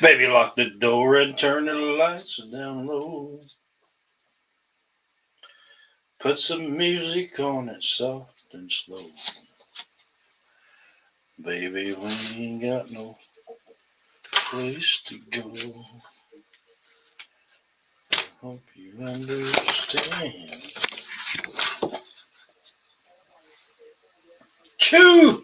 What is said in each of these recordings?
Baby, lock the door and turn the lights down low. Put some music on it soft and slow. Baby, we ain't got no place to go. Hope you understand. Chew!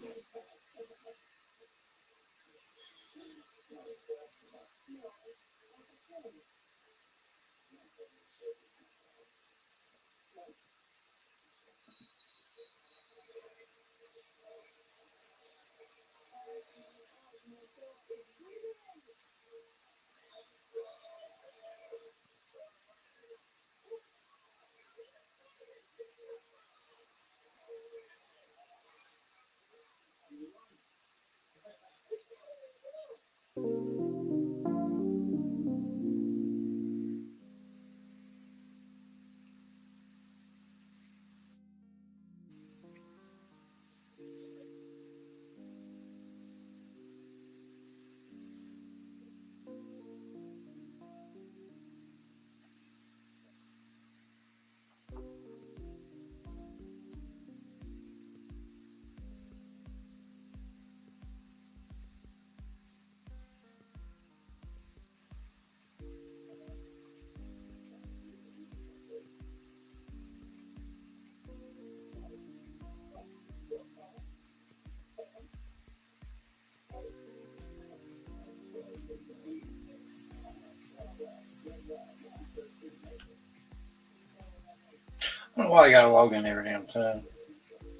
I don't know why I gotta log in every damn time.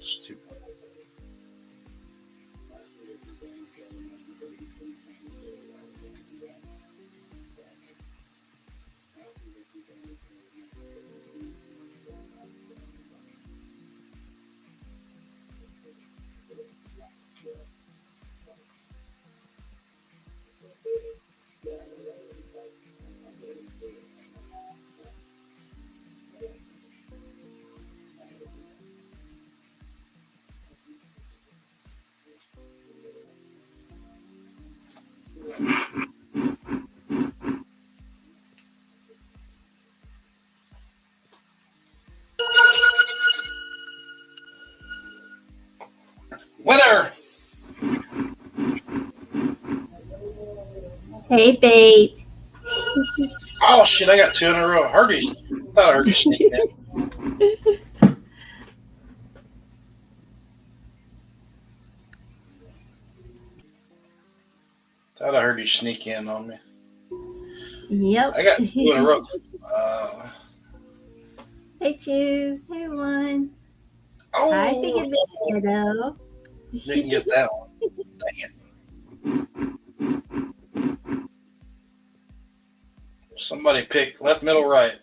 Stupid. Weather! Hey, babe. Oh shit, I got two in a row. Thought I heard you sneak in. Thought I heard you sneak in on me. Yep. I got two in a row. Uh, Hey, Chew. Hey, everyone. Hi, oh, Big Ghetto. didn't get that one. Dang it. Somebody pick left, middle, right.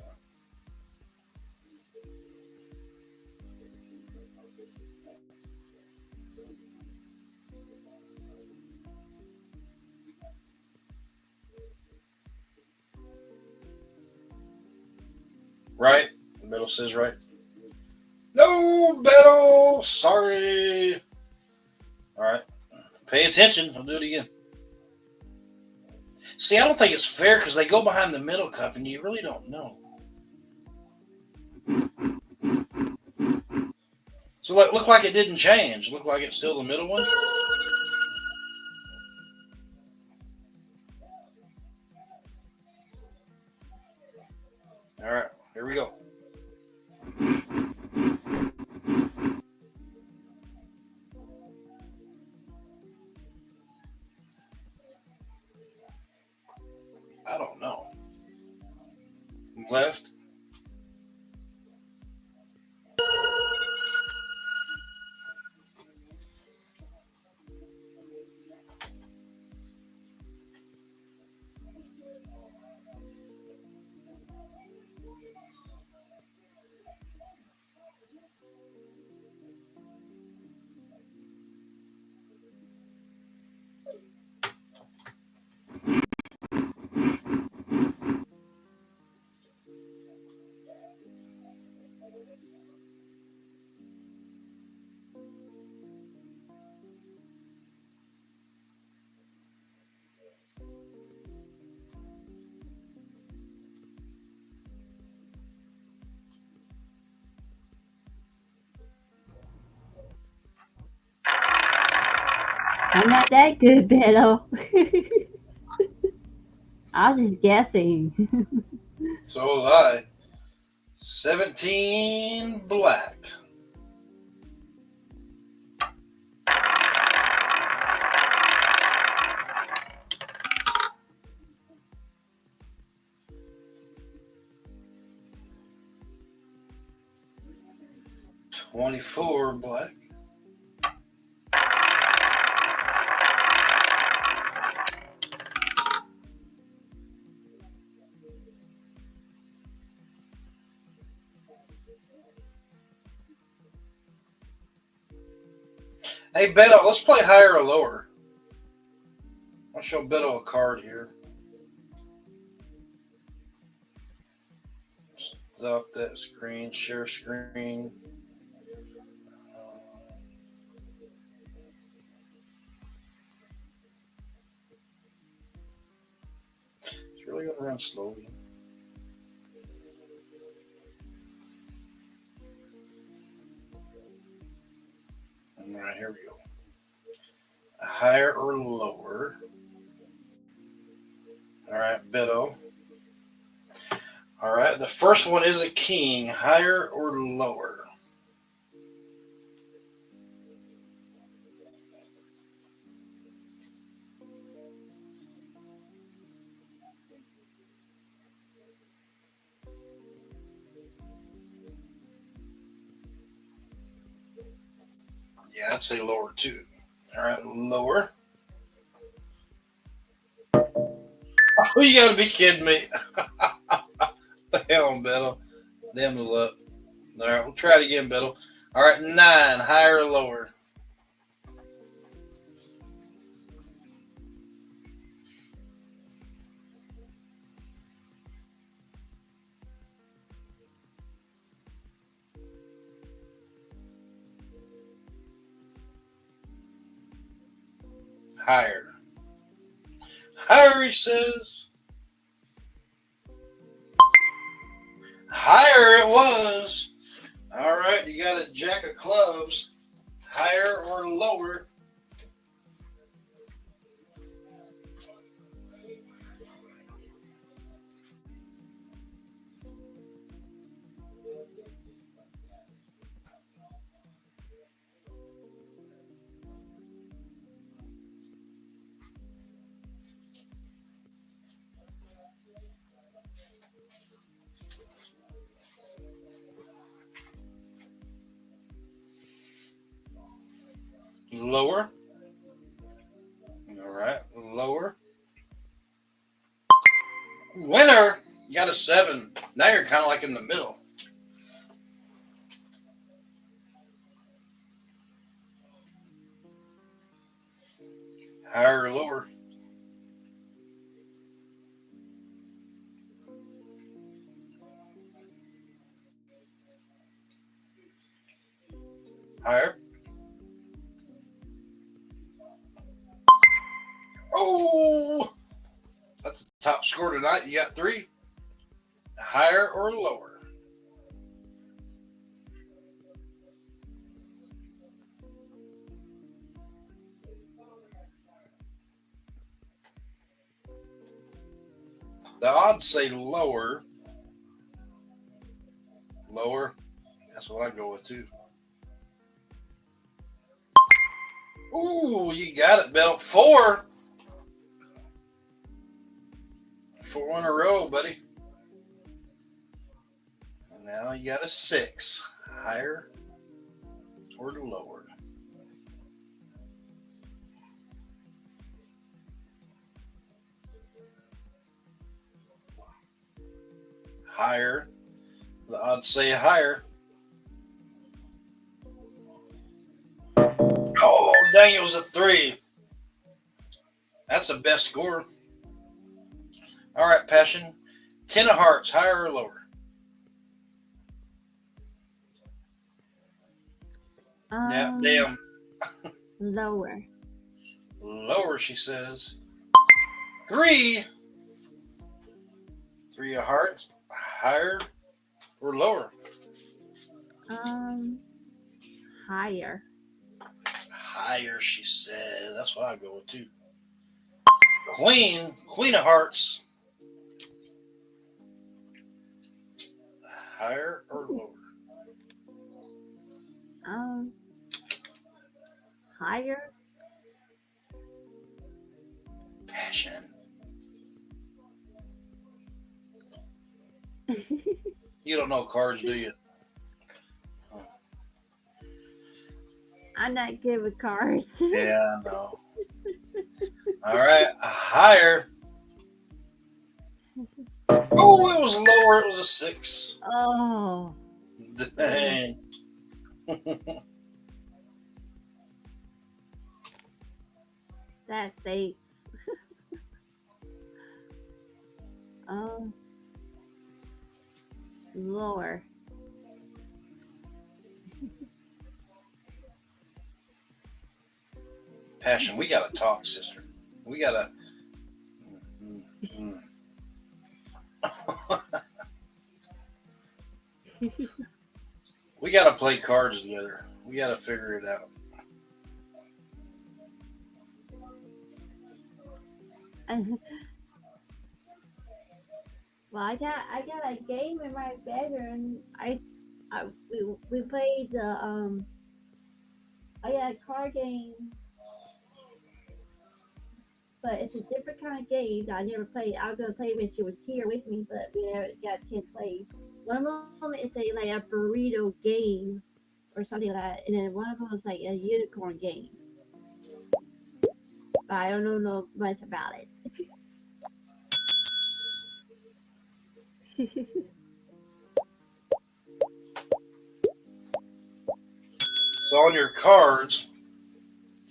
Right. The middle says right. No, Beto. Sorry. All right. Pay attention. I'll do it again. See, I don't think it's fair because they go behind the middle cup and you really don't know. So it looked like it didn't change. It looked like it's still the middle one. All right. Here we go. I don't know. Left. I'm not that good, Beto. I was just guessing. So was I. 17 black. $24 black. Hey, Beto, let's play higher or lower. I'll show Beto a card here. Stop that screen, share screen. It's really going to run slowly. All right, here we go. Higher or lower? All right, Beto. All right, the first one is a king. Higher or lower? Yeah, I'd say lower too. All right, lower. Oh, you gotta be kidding me. The hell, Beto. Damn the luck. All right, we'll try it again, Beto. All right, 9. Higher or lower? Higher. Higher, he says. Higher it was. All right, you got a jack of clubs. Higher or lower? Lower. All right, lower. Winner. You got a 7. Now you're kind of like in the middle. Higher or lower? Higher. Oh, that's the top score tonight. You got 3. Higher or lower? The odds say lower. Lower. That's what I go with too. Ooh, you got it, Bill. 4. 4 in a row, buddy. And now you got a 6. Higher or lower? Higher. The odds say higher. Oh, dang, it was a 3. That's the best score. All right, Passion. 10 of hearts, higher or lower? Yeah, damn. Lower. Lower, she says. 3. 3 of hearts, higher or lower? Higher. higher, she said. That's what I go with too. Queen of Hearts, higher or lower? Um, higher. Passion. You don't know cards, do you? I'm not good with cards. Yeah, I know. All right, higher. Oh, it was lower. It was a 6. Oh, dang. Dang. That's a lower. Passion, we gotta talk, sister. We gotta. Mm, mm. We gotta play cards together. We gotta figure it out. Well, I got a game in my bedroom. We played the I got a card game, but it's a different kind of game that I never played. I was gonna play when she was here with me, but we never got a chance to play. One of them is like a burrito game or something like that, and then one of them was like a unicorn game. But I don't know much about it. So on your cards,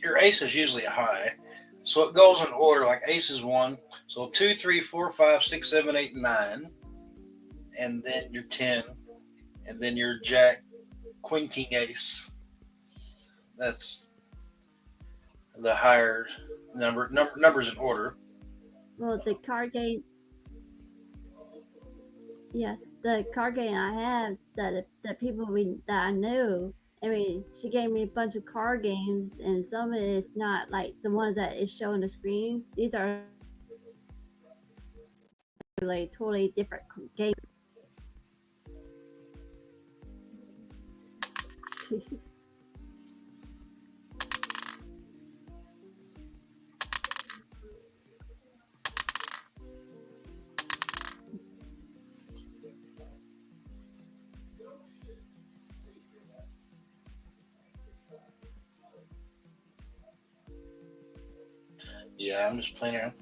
your ace is usually a high. So it goes in order like ace is 1. So 2, 3, 4, 5, 6, 7, 8, 9. And then your 10. And then your jack, queen, king, ace. That's the higher numbers in order. Well, the card game, yes, the card game I have that people that I knew. I mean, she gave me a bunch of card games, and some of it is not like the ones that is showing the screen. These are like totally different games. Yeah, I'm just playing around.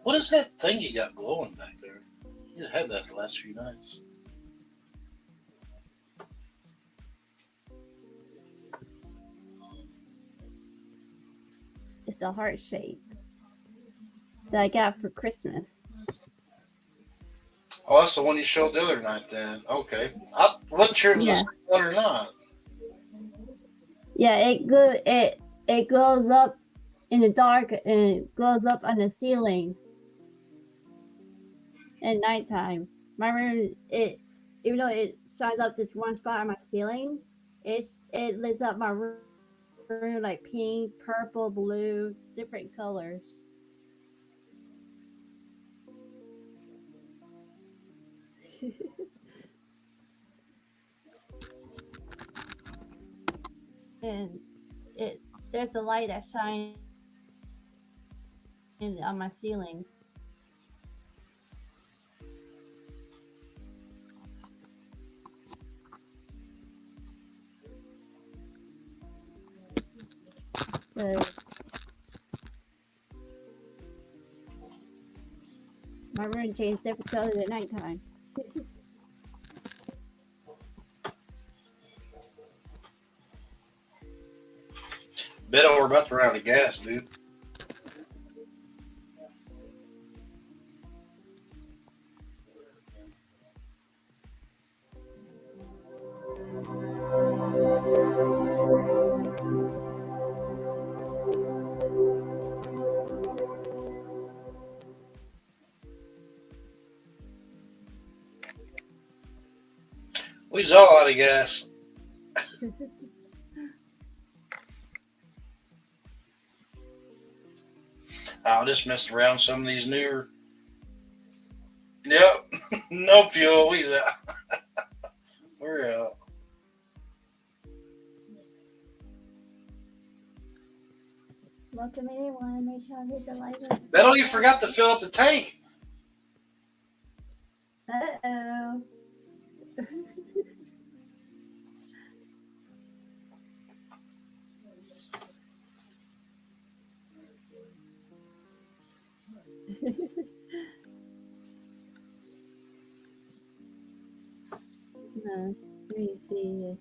What is that thing you got glowing back there? You had that the last few nights. It's a heart shape that I got for Christmas. Oh, that's the one you showed the other night then. Okay. I wasn't sure it was the Yeah, same one or not. yeah. It glows up in the dark and it glows up on the ceiling at nighttime. My room, even though it shines up this one spot on my ceiling, it lights up my room like pink, purple, blue, different colors. And it there's a light that shines on my ceiling. So my room changes different colors at nighttime. Bet we're about to run out of gas, dude. We's all out of gas. I'll just mess around with some of these newer. Yep, no fuel. He's out. We're out. Welcome anyone. Make sure I hit the like button. Beto, you forgot to fill up the tank. Uh-oh. No, let me see.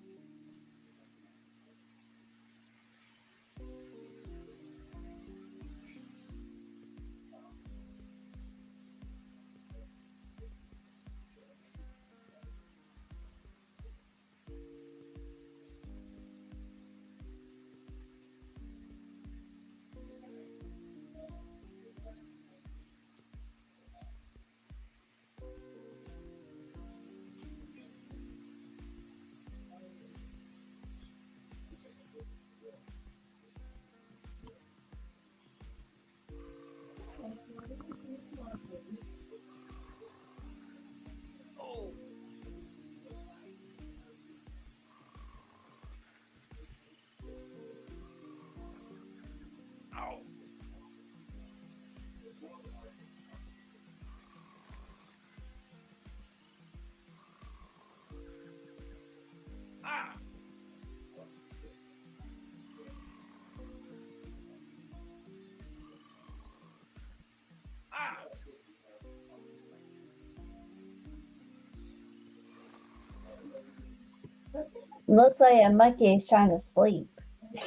Looks like a monkey is trying to sleep.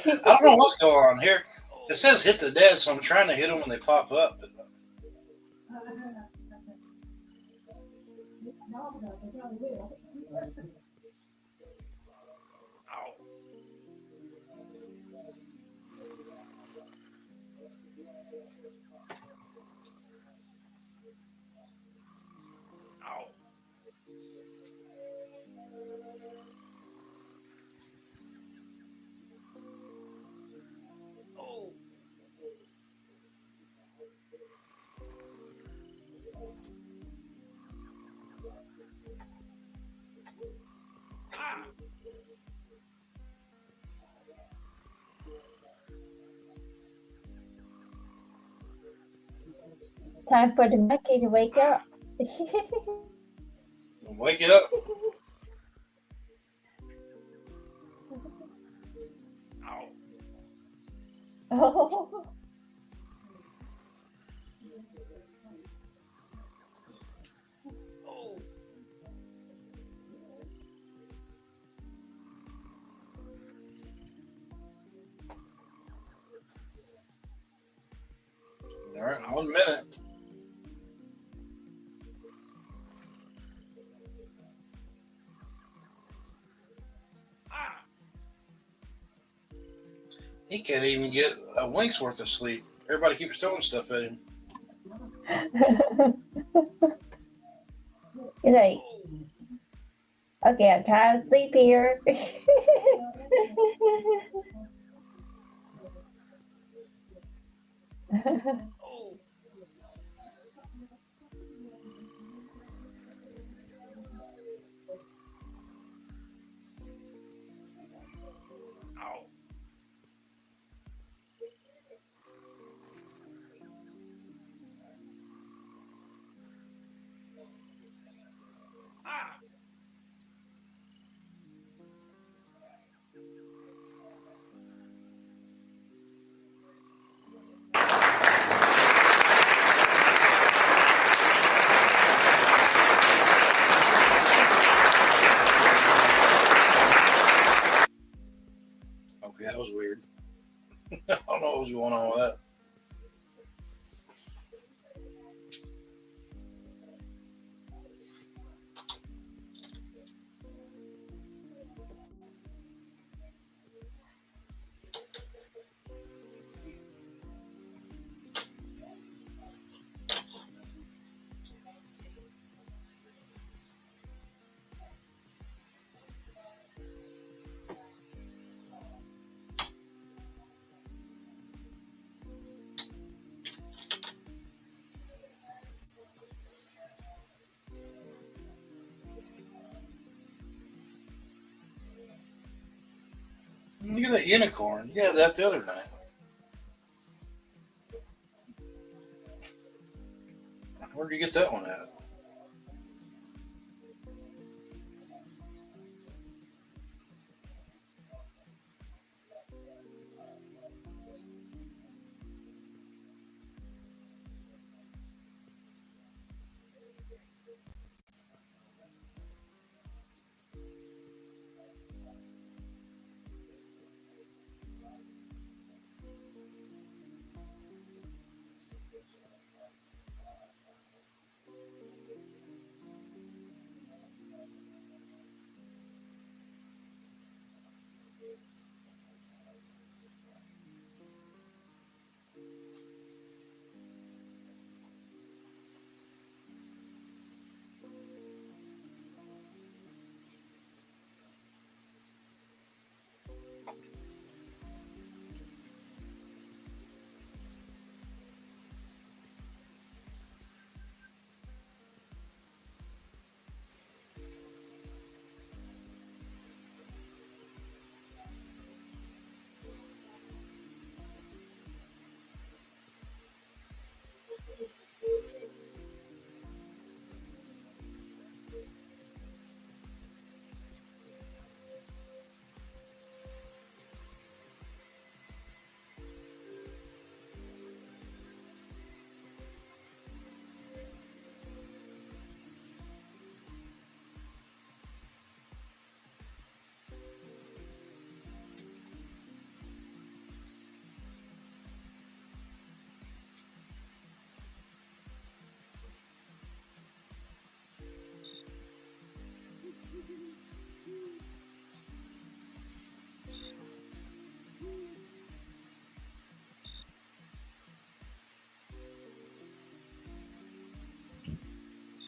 I don't know what's going on here. It says hit the dead, so I'm trying to hit them when they pop up. But Time for the monkey to wake up. wake it up. Oh. All right, 1 minute. He can't even get a wink's worth of sleep. Everybody keeps throwing stuff at him. You're like, okay, I'm trying to sleep here. Look at that unicorn. Yeah, that the other night. Where'd you get that one at?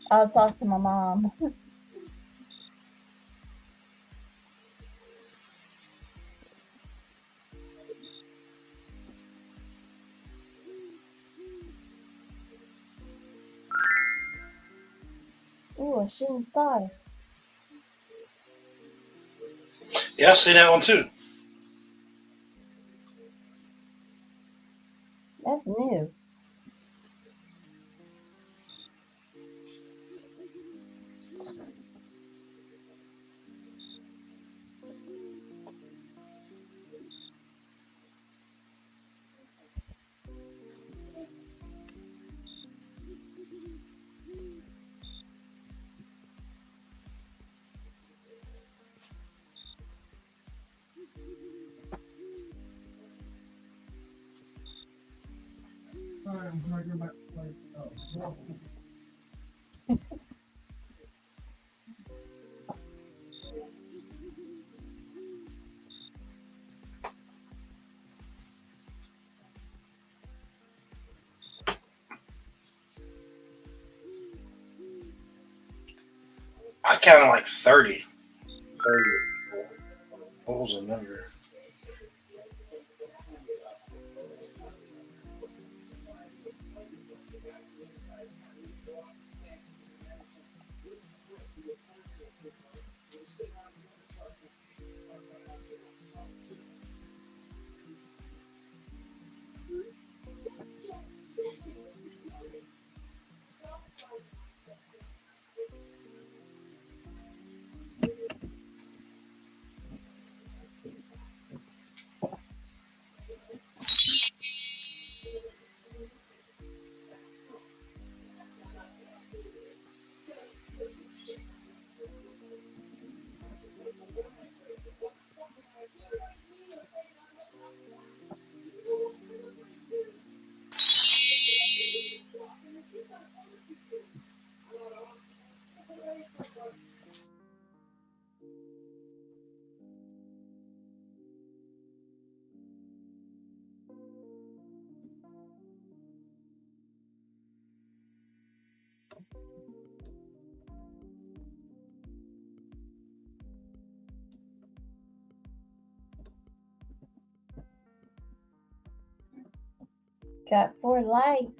I'll talk to my mom. Ooh, a shooting star. Yeah, I seen that one too. That's new. I counted like 30. 30. What was the number? Got 4 likes.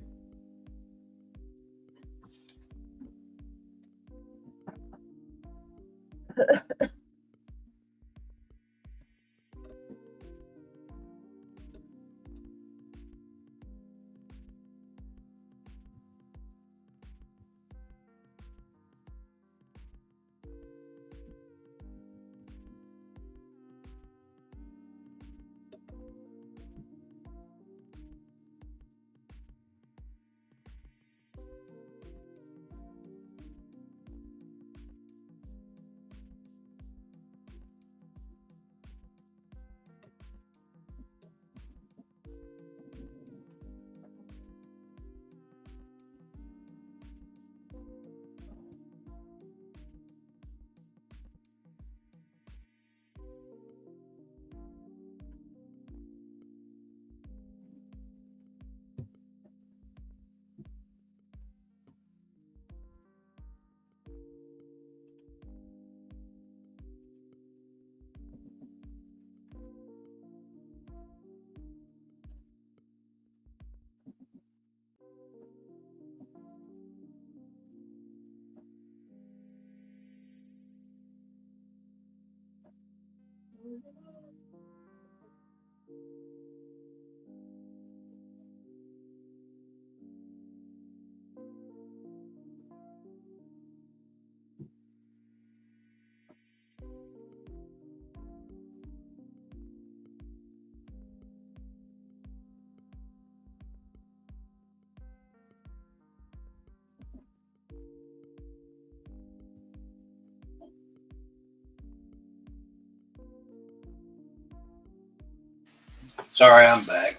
Sorry, I'm back.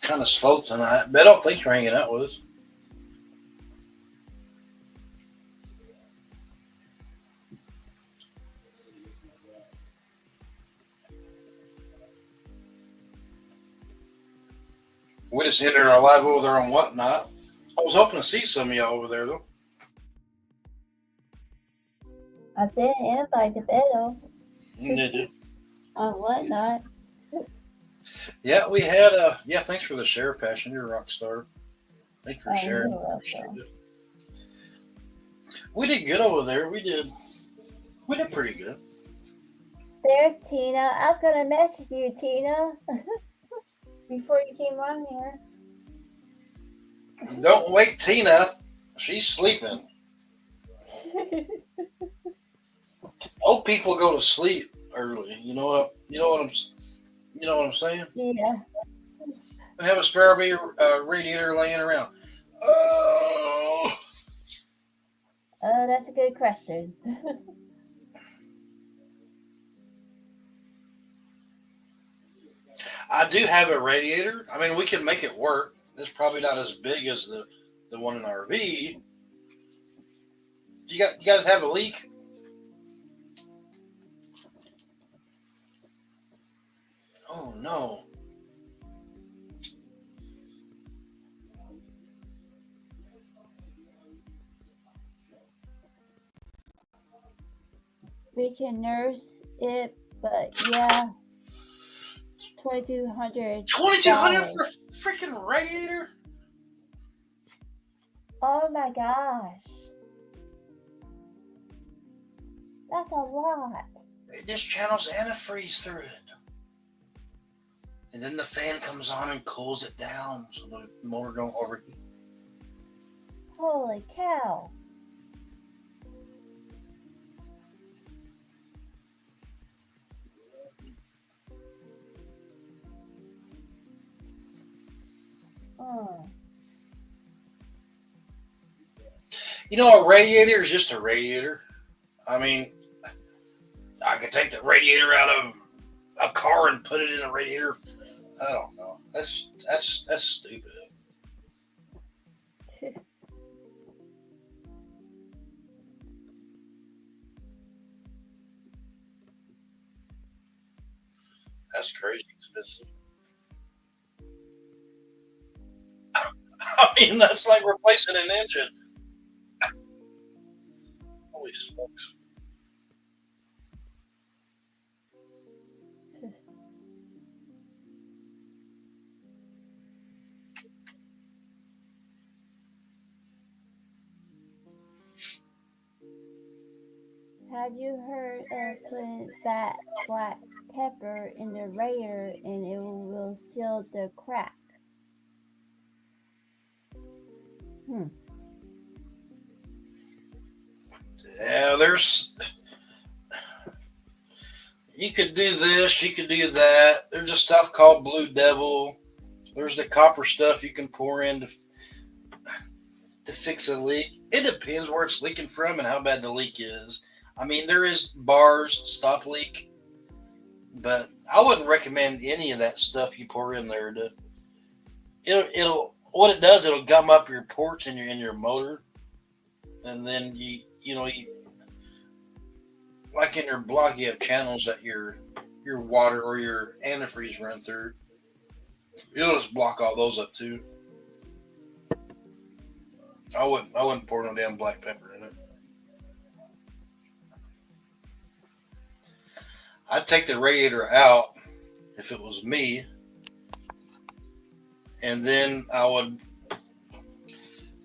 Kind of slow tonight. Beto, thanks for hanging out with us. We just ended our live over there on Whatnot. I was hoping to see some of y'all over there, though. I sent an invite to Beto Did you? on Whatnot. Yeah, we had yeah, thanks for the share, Passion. You're a rock star. Thanks for sharing. Welcome. We did good over there. We did pretty good. There's Tina. I was gonna message you, Tina, before you came on here. Don't wake Tina. She's sleeping. Old people go to sleep early. You know what I'm saying? Yeah. I have a spare radiator laying around. Oh. Oh, that's a good question. I do have a radiator. I mean, we can make it work. It's probably not as big as the one in the RV. You guys have a leak? Oh no. We can nurse it, but yeah, $2,200. $2,200 for a freaking radiator? Oh my gosh, that's a lot. It just channels antifreeze through it, and then the fan comes on and cools it down so the motor don't overheat. Holy cow! Oh. You know, a radiator is just a radiator. I mean, I could take the radiator out of a car and put it in a radiator. I don't know. That's stupid. That's crazy expensive. I mean, that's like replacing an engine. Holy smokes. Have you heard of putting that black pepper in the radiator and it will seal the crack? Yeah, you could do this, you could do that. There's a stuff called Blue Devil. There's the copper stuff you can pour in to fix a leak. It depends where it's leaking from and how bad the leak is. I mean, there is bars stop leak, but I wouldn't recommend any of that stuff you pour in there. It'll what it does, it'll gum up your ports in your motor, and then you like in your block you have channels that your water or your antifreeze run through. It'll just block all those up too. I wouldn't pour no damn black pepper in it. I'd take the radiator out if it was me, and then I would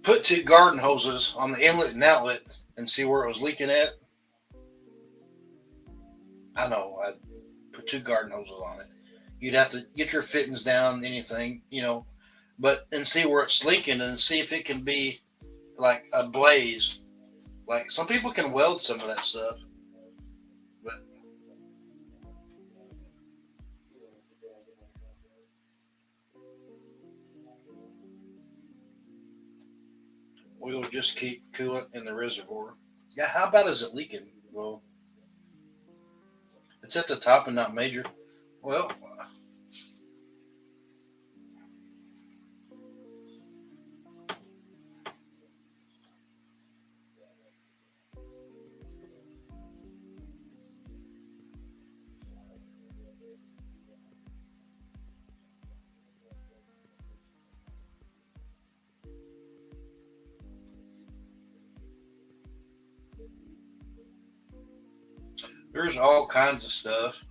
put 2 garden hoses on the inlet and outlet and see where it was leaking at. I know two garden hoses on it. You'd have to get your fittings down, anything, but and see where it's leaking and see if it can be like a blaze. Like some people can weld some of that stuff, but we'll just keep coolant in the reservoir. Yeah, how bad is it leaking? Well, it's at the top and not major. Well, there's all kinds of stuff.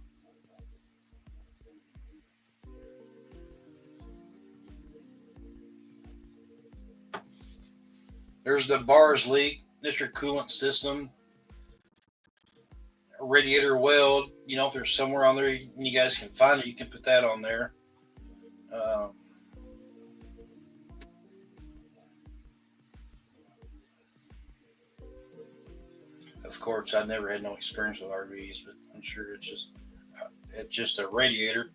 There's the bars leak. That's your coolant system. A radiator weld. If there's somewhere on there and you guys can find it, you can put that on there. Um, of course, I never had no experience with RVs, but I'm sure it's just a radiator.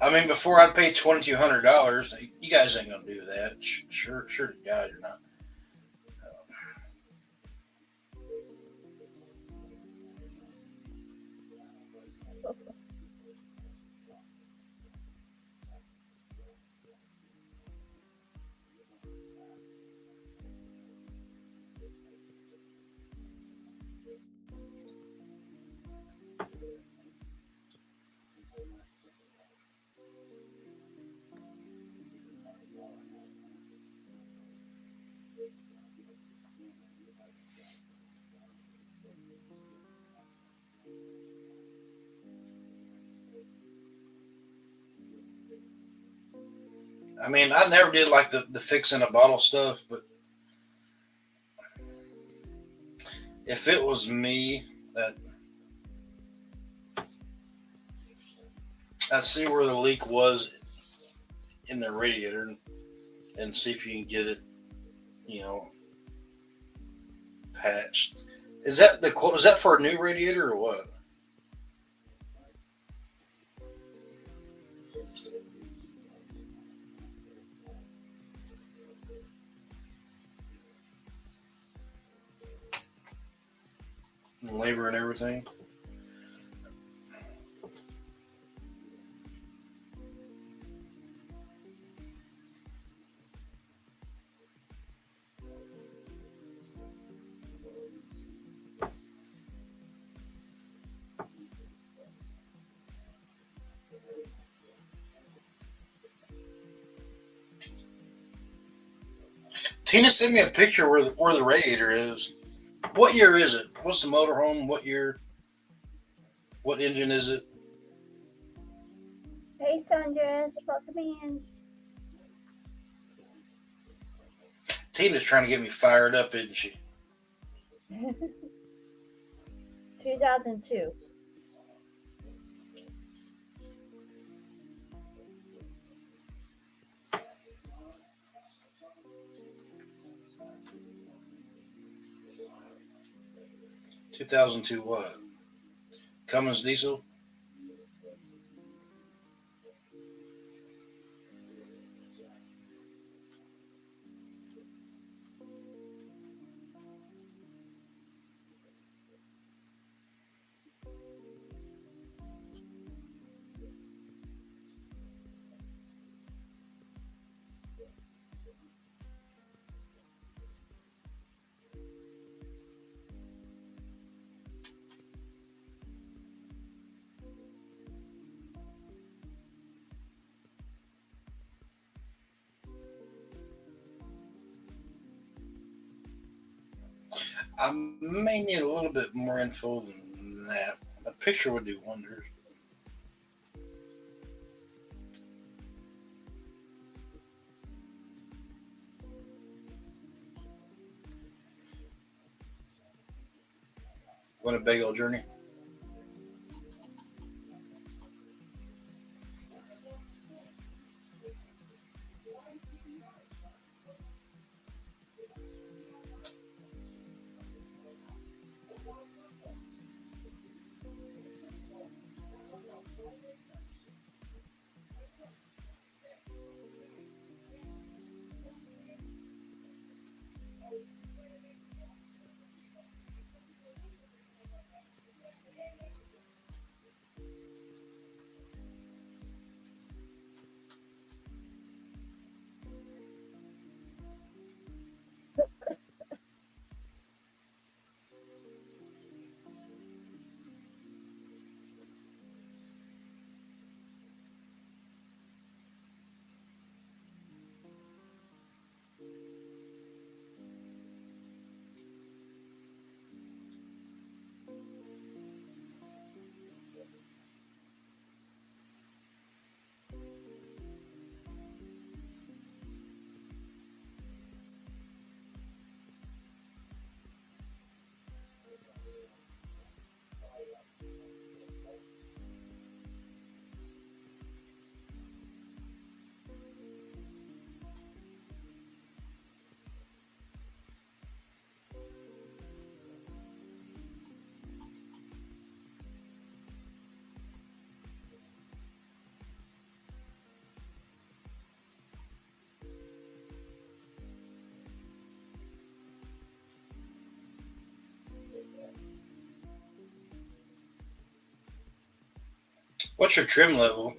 I mean, before I'd pay $2,200, you guys ain't gonna do that. Sure to God, you're not. I mean, I never did like the fixing a bottle stuff, but if it was me, that I'd see where the leak was in the radiator and see if you can get it, you know, patched. Is that the quote? Is that for a new radiator or what? And labor and everything. 'Tina sent me a picture where the radiator is. What year is it? What's the motorhome? What year? What engine is it? Hey, Sandra, welcome in. Tina's trying to get me fired up, isn't she? 2002. 2002 what? Cummins diesel? 'I may need a little bit more info than that. A picture would do wonders. Winnebago journey. What's your trim level?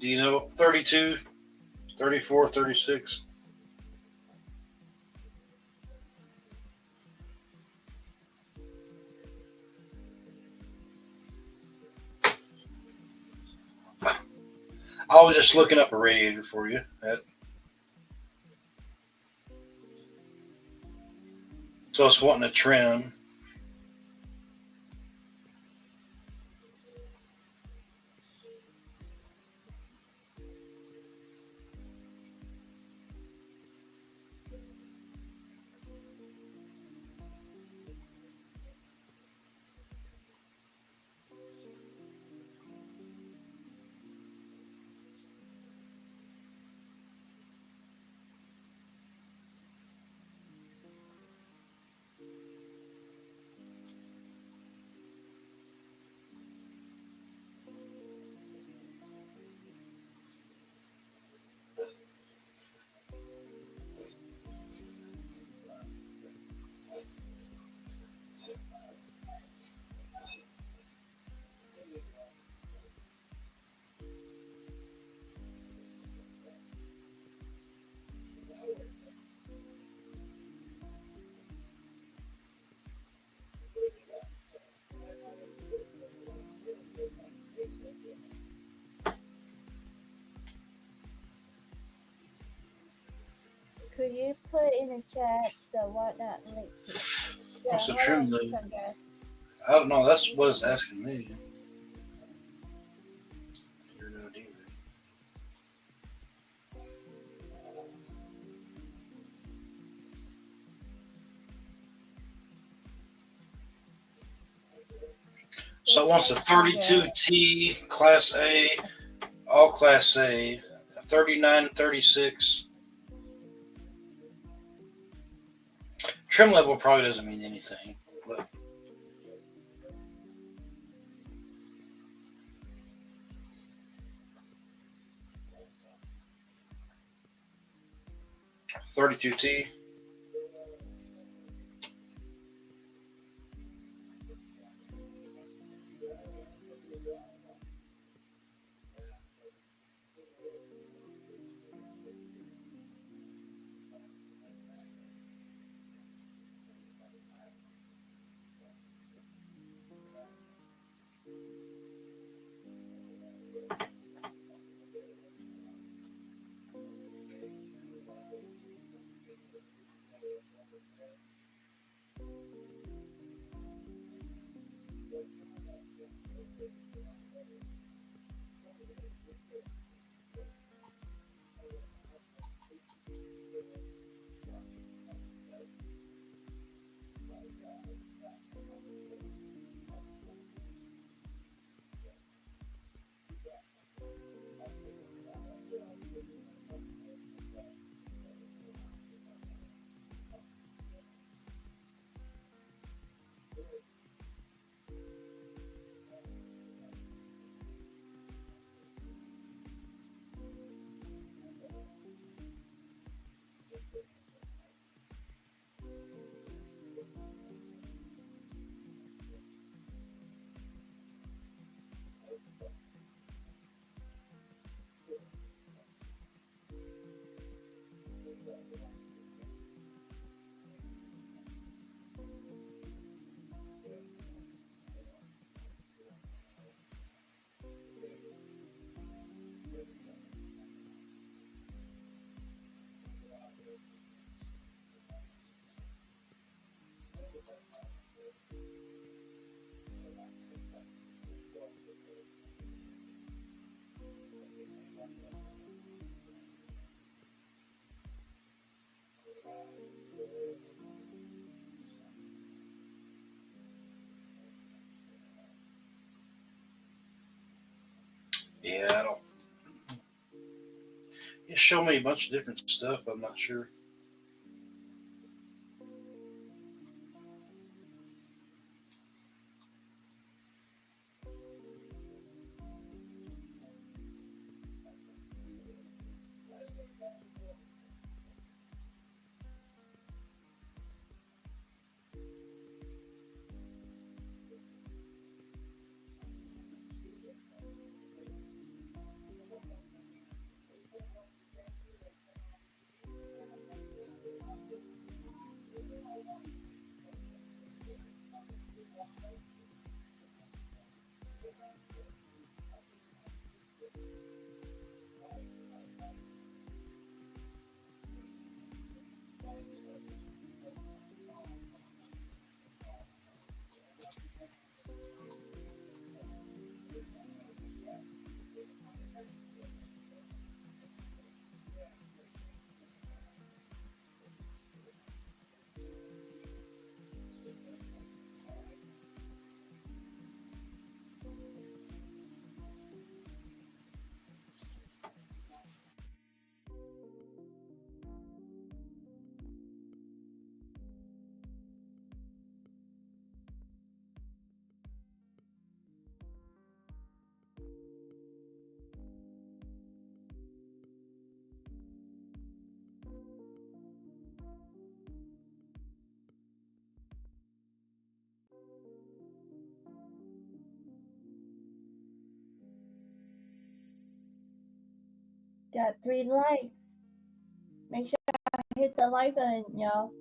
Do you know 32, 34, 36? I was just looking up a radiator for you. So it's wanting to trim. Could you put in the chat the whatnot link? Yeah, What's the hold trim on a level? second, guys. I don't know. That's what it's asking me. You're no dealer. So it wants a 32T Class A, all Class A, a 3936. Trim level probably doesn't mean anything. But 32T. Yeah, I don't. It showed me a bunch of different stuff. I'm not sure. Got 3 likes. Make sure I hit the like button, y'all.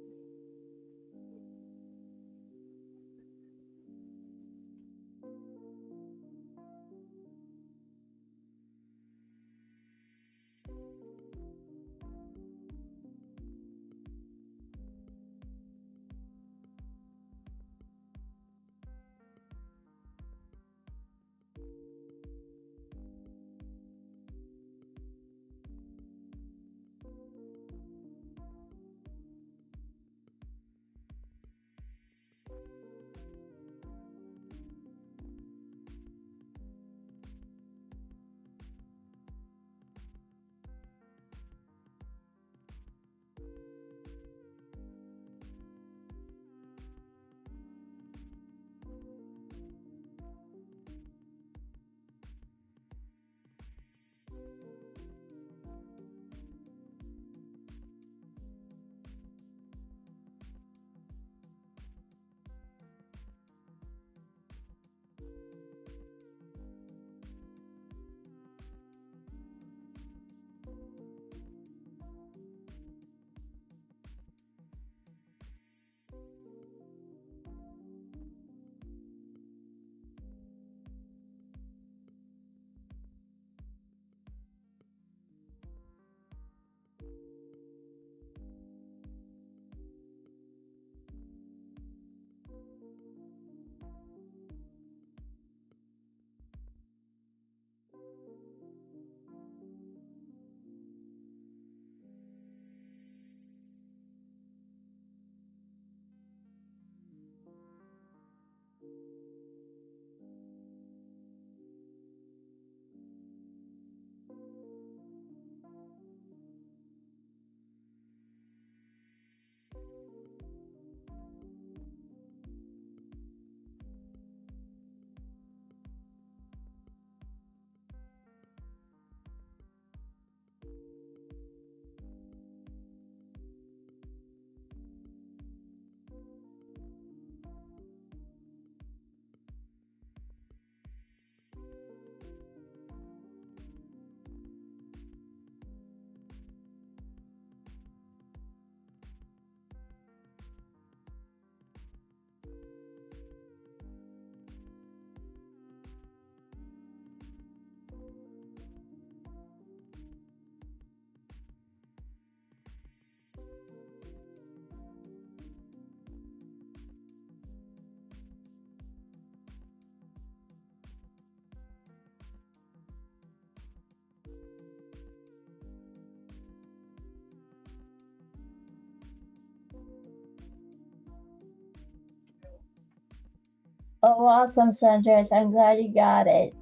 Oh, awesome, Sundress. I'm glad you got it.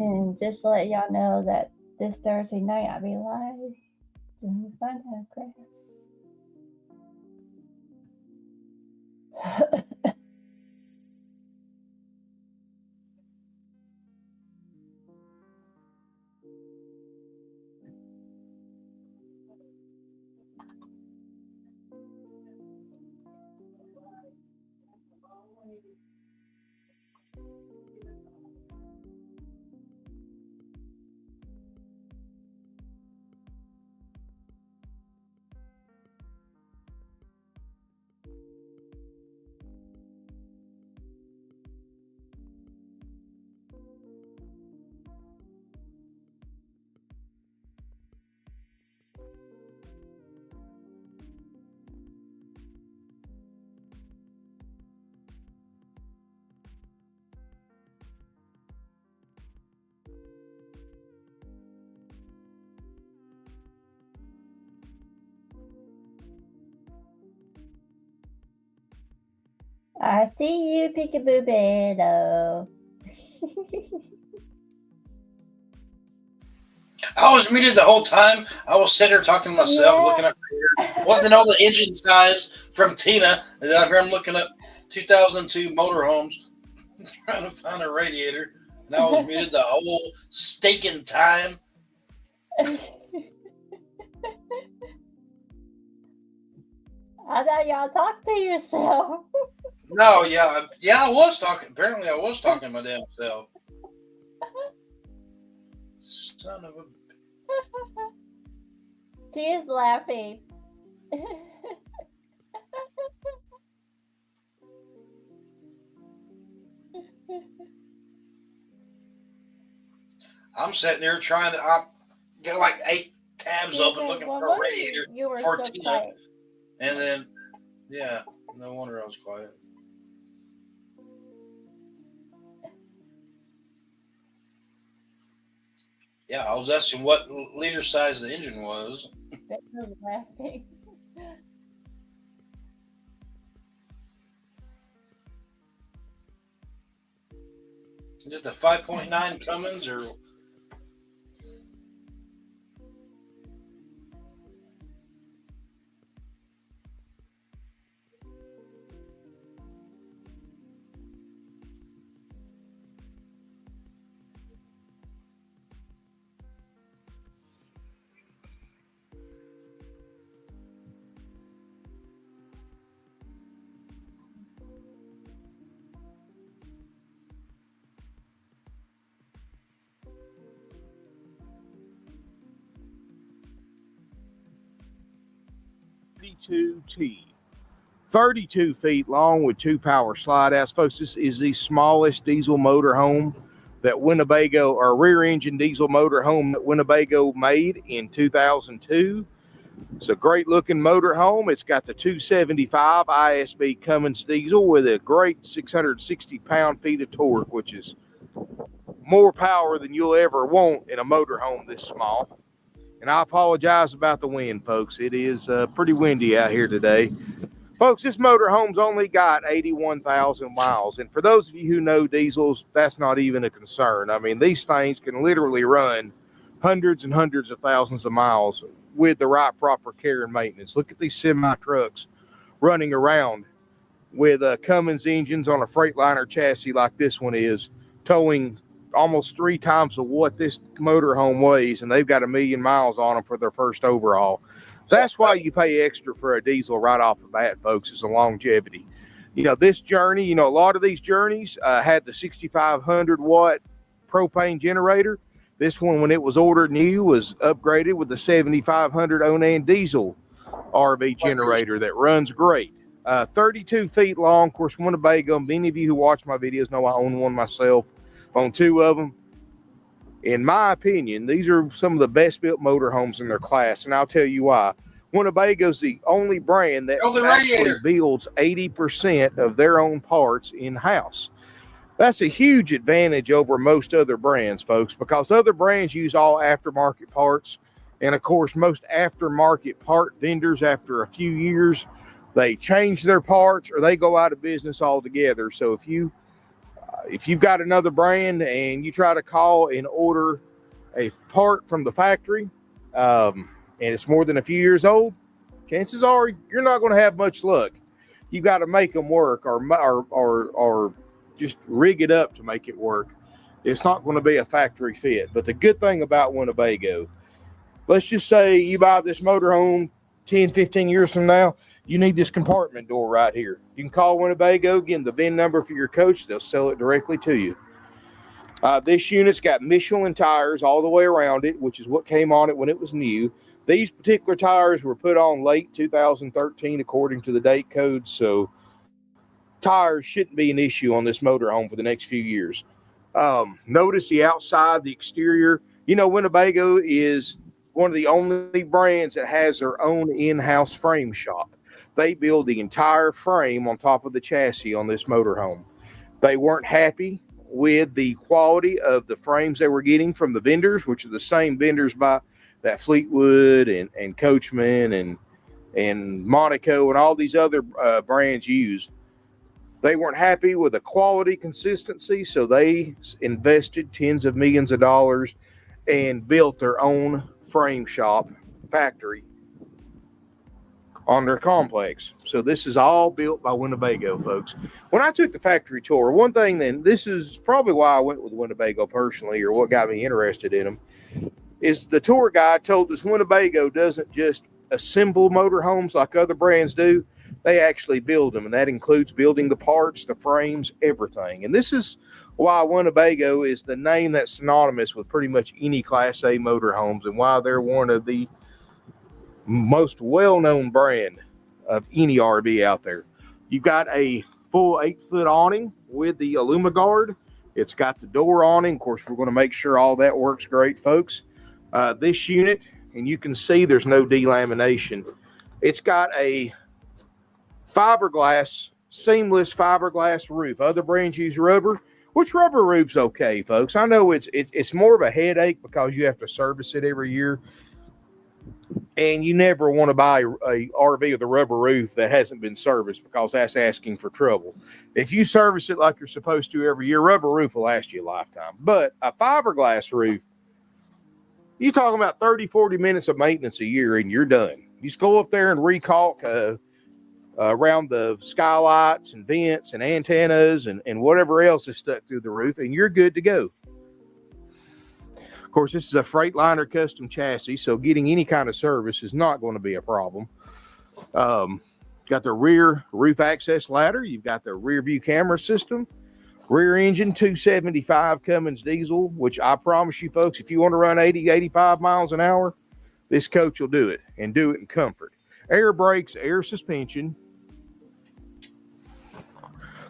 And just to let y'all know that this Thursday night I'll be live doing fun crafts. I see you, Peekaboo Beto. I was muted the whole time. I was sitting there talking to myself, looking up here, wanting to know the engine size from Tina. And then I'm looking up 2002 motorhomes, trying to find a radiator. And I was muted the whole stinking time. I thought y'all talked to yourself. No, yeah, I was talking. Apparently, I was talking to my damn self. Son of a. She is laughing. I'm sitting there trying to get like 8 tabs open looking for a radiator for so Tina. quiet. And then, yeah, no wonder I was quiet. Yeah, I was asking what liter size the engine was. Beto's laughing. Is it the 5.9 Cummins or? T 32 feet long with 2 power slide outs. Folks, this is the smallest diesel motor home that Winnebago, or rear engine diesel motor home that Winnebago made in 2002. It's a great looking motor home. It's got the 275 ISB Cummins diesel with a great 660 pound-feet of torque, which is more power than you'll ever want in a motor home this small. And I apologize about the wind, folks. It is pretty windy out here today. Folks, this motorhome's only got 81,000 miles. And for those of you who know diesels, that's not even a concern. I mean, these things can literally run hundreds and hundreds of thousands of miles with the right proper care and maintenance. Look at these semi-trucks running around with Cummins engines on a Freightliner chassis like this one is, towing almost 3 times of what this motorhome weighs, and they've got 1 million miles on them for their first overhaul. That's why you pay extra for a diesel right off the bat, folks, is the longevity. You know, this journey, you know, a lot of these journeys had the 6,500 watt propane generator. This one, when it was ordered new, was upgraded with the 7,500 Onan diesel RV generator that runs great. 32 feet long. Of course, Winnebago, many of you who watch my videos know I own one myself. On 2 of them. In my opinion, these are some of the best built motorhomes in their class, and I'll tell you why. Winnebago's the only brand that actually builds 80% of their own parts in-house. That's a huge advantage over most other brands, folks, because other brands use all aftermarket parts. And of course, most aftermarket part vendors, after a few years, they change their parts or they go out of business altogether. So if you've got another brand and you try to call and order a part from the factory, and it's more than a few years old, chances are you're not going to have much luck. You got to make them work, or just rig it up to make it work. It's not going to be a factory fit. But the good thing about Winnebago, let's just say you buy this motorhome 10, 15 years from now, you need this compartment door right here. You can call Winnebago, give them the VIN number for your coach. They'll sell it directly to you. This unit's got Michelin tires all the way around it, which is what came on it when it was new. These particular tires were put on late 2013 according to the date code, so tires shouldn't be an issue on this motorhome for the next few years. Notice the outside, the exterior. You know, Winnebago is one of the only brands that has their own in-house frame shop. They build the entire frame on top of the chassis on this motorhome. They weren't happy with the quality of the frames they were getting from the vendors, which are the same vendors by that Fleetwood and Coachman and Monaco and all these other brands use. They weren't happy with the quality consistency, so they invested tens of millions of dollars and built their own frame shop factory on their complex. So this is all built by Winnebago, folks. When I took the factory tour, one thing then, this is probably why I went with Winnebago personally, or what got me interested in them, is the tour guide told us Winnebago doesn't just assemble motorhomes like other brands do. They actually build them, and that includes building the parts, the frames, everything. And this is why Winnebago is the name that's synonymous with pretty much any Class A motorhomes, and why they're one of the most well-known brand of any RV out there. You've got a full 8-foot awning with the AlumiGuard. It's got the door awning. Of course, we're going to make sure all that works great, folks. This unit, and you can see there's no delamination. It's got a fiberglass, seamless fiberglass roof. Other brands use rubber, which rubber roof's okay, folks. I know it's more of a headache because you have to service it every year. And you never want to buy a RV with a rubber roof that hasn't been serviced, because that's asking for trouble. If you service it like you're supposed to every year, rubber roof will last you a lifetime. But a fiberglass roof, you're talking about 30, 40 minutes of maintenance a year and you're done. You just go up there and recaulk around the skylights and vents and antennas and whatever else is stuck through the roof, and you're good to go. Of course, this is a Freightliner custom chassis, so getting any kind of service is not going to be a problem. Got the rear roof access ladder. You've got the rear view camera system. Rear engine, 275 Cummins diesel, which I promise you, folks, if you want to run 80, 85 miles an hour, this coach will do it, and do it in comfort. Air brakes, air suspension.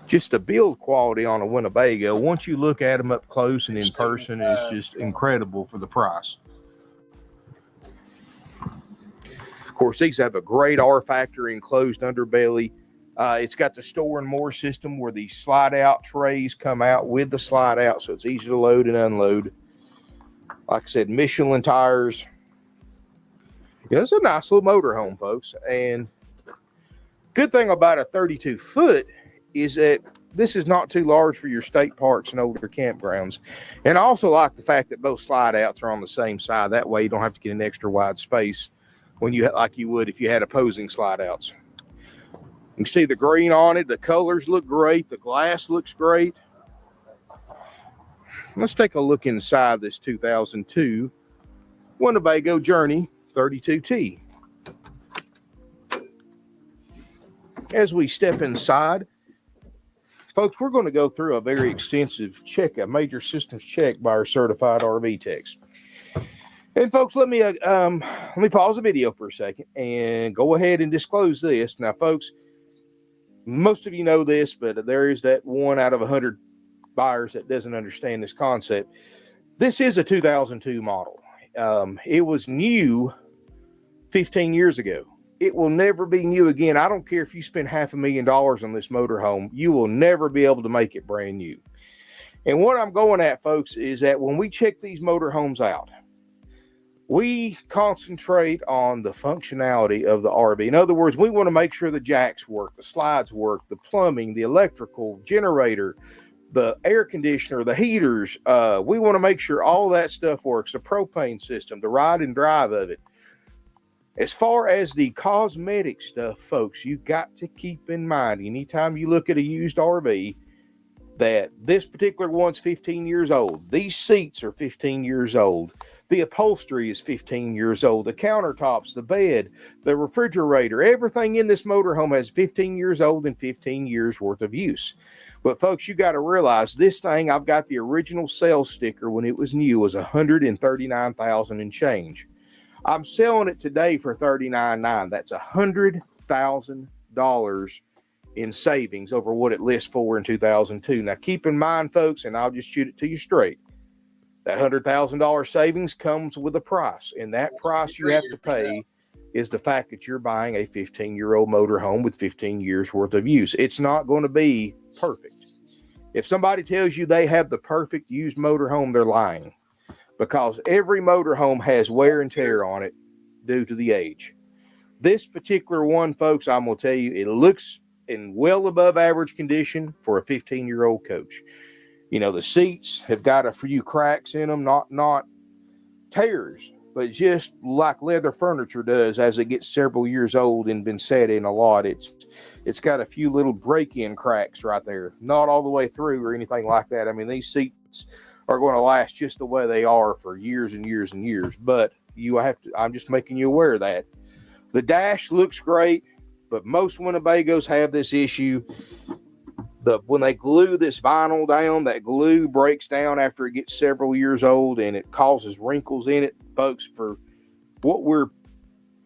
Just the build quality on a Winnebago, once you look at them up close and in person, is just incredible for the price. Of course, these have a great R-Factor enclosed underbelly. It's got the store and more system where the slide out trays come out with the slide out, so it's easy to load and unload. Like I said, Michelin tires. Yeah, it's a nice little motorhome, folks. And good thing about a 32 foot is that this is not too large for your state parks and older campgrounds. And I also like the fact that both slide outs are on the same side. That way you don't have to get an extra wide space when you, like you would if you had opposing slide outs. You can see the green on it. The colors look great. The glass looks great. Let's take a look inside this 2002 Winnebago Journey 32T. As we step inside, folks, we're going to go through a very extensive check, a major systems check by our certified RV techs. And folks, let me pause the video for a second and go ahead and disclose this. Now, folks, most of you know this, but there is that 1 out of 100 buyers that doesn't understand this concept. This is a 2002 model. It was new 15 years ago. It will never be new again. I don't care if you spend $500,000 on this motorhome. You will never be able to make it brand new. And what I'm going at, folks, is that when we check these motorhomes out, we concentrate on the functionality of the RV. In other words, we want to make sure the jacks work, the slides work, the plumbing, the electrical, generator, the air conditioner, the heaters. We want to make sure all that stuff works, the propane system, the ride and drive of it. As far as the cosmetic stuff, folks, you've got to keep in mind, anytime you look at a used RV, that this particular one's 15 years old. These seats are 15 years old. The upholstery is 15 years old. The countertops, the bed, the refrigerator, everything in this motorhome has 15 years old and 15 years worth of use. But folks, you got to realize this thing, I've got the original sales sticker when it was new, was $139,000 and change. I'm selling it today for $39,900. That's $100,000 in savings over what it lists for in 2002. Now keep in mind, folks, and I'll just shoot it to you straight, that $100,000 savings comes with a price, and that price you have to pay is the fact that you're buying a 15-year-old motorhome with 15 years worth of use. It's not going to be perfect. If somebody tells you they have the perfect used motorhome, they're lying, because every motorhome has wear and tear on it due to the age. This particular one, folks, I'm going to tell you, it looks in well above average condition for a 15-year-old coach. You know, the seats have got a few cracks in them, not tears, but just like leather furniture does as it gets several years old and been sat in a lot. It's got a few little break-in cracks right there, not all the way through or anything like that. I mean, these seats are going to last just the way they are for years and years and years, but I'm just making you aware of that. The dash looks great, but most Winnebagos have this issue. When they glue this vinyl down, that glue breaks down after it gets several years old, and it causes wrinkles in it. Folks, for what we're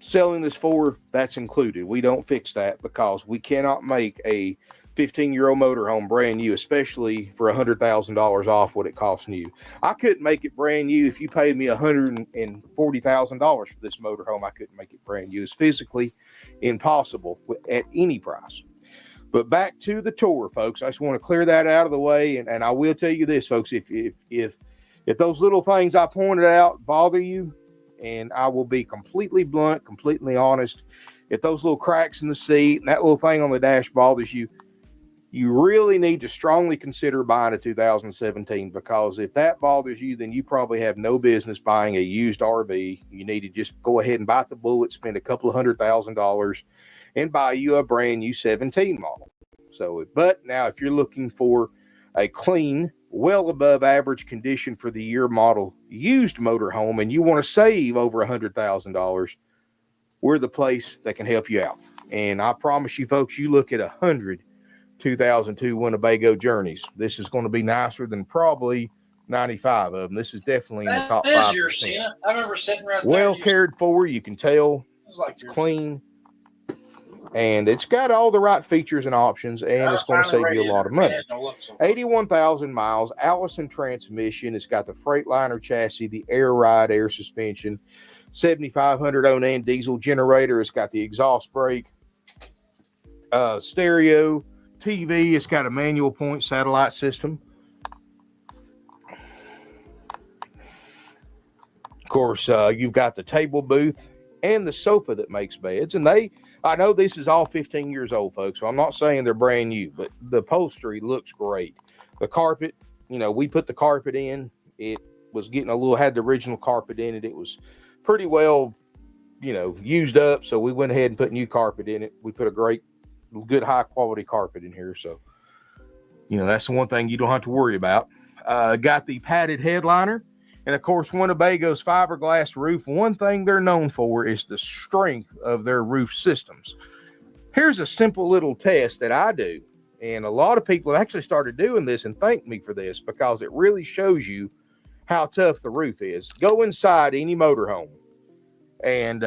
selling this for, that's included. We don't fix that because we cannot make a 15-year-old motorhome brand new, especially for $100,000 off what it costs new. I couldn't make it brand new if you paid me $140,000 for this motorhome. I couldn't make it brand new. It's physically impossible at any price. But back to the tour, folks. I just want to clear that out of the way. And I will tell you this, folks, if those little things I pointed out bother you, and I will be completely blunt, completely honest, if those little cracks in the seat and that little thing on the dash bothers you, you really need to strongly consider buying a 2017, because if that bothers you, then you probably have no business buying a used RV. You need to just go ahead and bite the bullet, spend a couple of $100,000 and buy you a brand new 17 model. So, but now if you're looking for a clean, well above average condition for the year model used motorhome, and you want to save over $100,000, we're the place that can help you out. And I promise you, folks, you look at 100 2002 Winnebago Journeys, this is going to be nicer than probably 95 of them. This is definitely in the top 5%. I remember sitting right there. Well cared for, you can tell. It's clean. And it's got all the right features and options, and it's going to save you a lot of money. 81,000 miles, Allison transmission. It's got the Freightliner chassis, the air ride, air suspension, 7,500 Onan diesel generator. It's got the exhaust brake, stereo, TV. It's got a manual point satellite system. Of course, you've got the table booth and the sofa that makes beds, and I know this is all 15 years old, folks, so I'm not saying they're brand new, but the upholstery looks great. The carpet, we put the carpet in. It was had the original carpet in it. It was pretty well, used up, so we went ahead and put new carpet in it. We put a good high-quality carpet in here, so, that's the one thing you don't have to worry about. Got the padded headliner. And, of course, Winnebago's fiberglass roof, one thing they're known for is the strength of their roof systems. Here's a simple little test that I do, and a lot of people have actually started doing this and thank me for this because it really shows you how tough the roof is. Go inside any motorhome and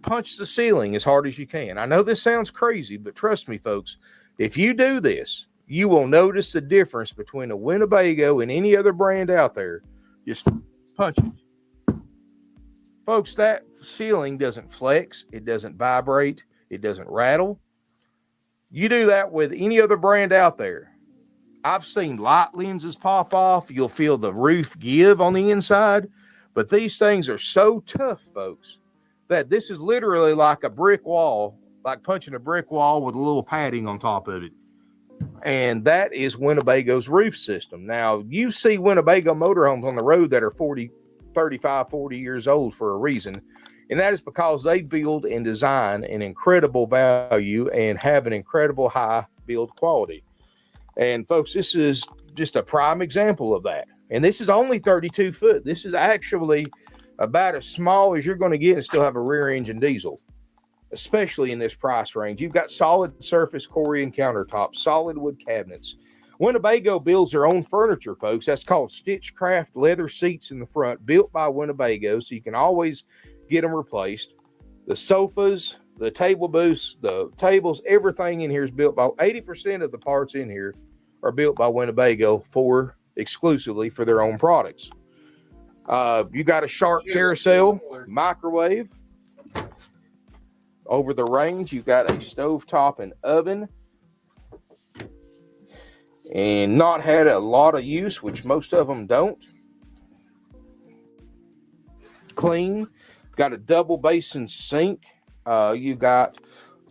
punch the ceiling as hard as you can. I know this sounds crazy, but trust me, folks, if you do this, you will notice the difference between a Winnebago and any other brand out there. Just punch it. Folks, that ceiling doesn't flex. It doesn't vibrate. It doesn't rattle. You do that with any other brand out there, I've seen light lenses pop off. You'll feel the roof give on the inside. But these things are so tough, folks, that this is literally like a brick wall, like punching a brick wall with a little padding on top of it. And that is Winnebago's roof system. Now, you see Winnebago motorhomes on the road that are 35, 40 years old for a reason. And that is because they build and design an incredible value and have an incredible high build quality. And folks, this is just a prime example of that. And this is only 32 foot. This is actually about as small as you're going to get and still have a rear engine diesel, especially in this price range. You've got solid surface Corian countertops, solid wood cabinets. Winnebago builds their own furniture, folks. That's called Stitchcraft leather seats in the front, built by Winnebago, so you can always get them replaced. The sofas, the table booths, the tables, everything in here is built by 80% of the parts in here are built by Winnebago exclusively for their own products. You got a Sharp carousel, microwave. Over the range, you've got a stovetop and oven. And not had a lot of use, which most of them don't. Clean. Got a double basin sink. You got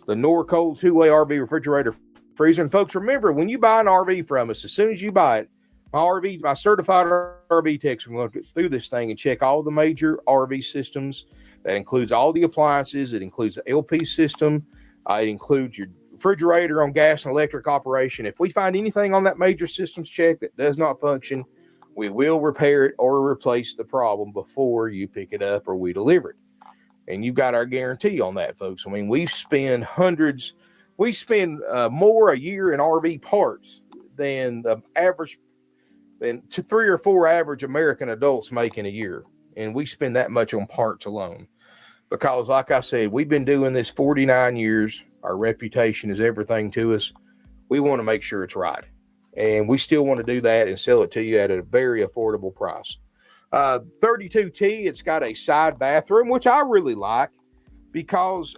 the Norcold two-way RV refrigerator freezer. And folks, remember, when you buy an RV from us, as soon as you buy it, my certified RV techs are going to go through this thing and check all the major RV systems. That includes all the appliances. It includes the LP system. It includes your refrigerator on gas and electric operation. If we find anything on that major systems check that does not function, we will repair it or replace the problem before you pick it up or we deliver it. And you've got our guarantee on that, folks. I mean, we spend more a year in RV parts than the average, than 3 or 4 average American adults make in a year. And we spend that much on parts alone. Because, like I said, we've been doing this 49 years. Our reputation is everything to us. We want to make sure it's right. And we still want to do that and sell it to you at a very affordable price. 32T, it's got a side bathroom, which I really like because,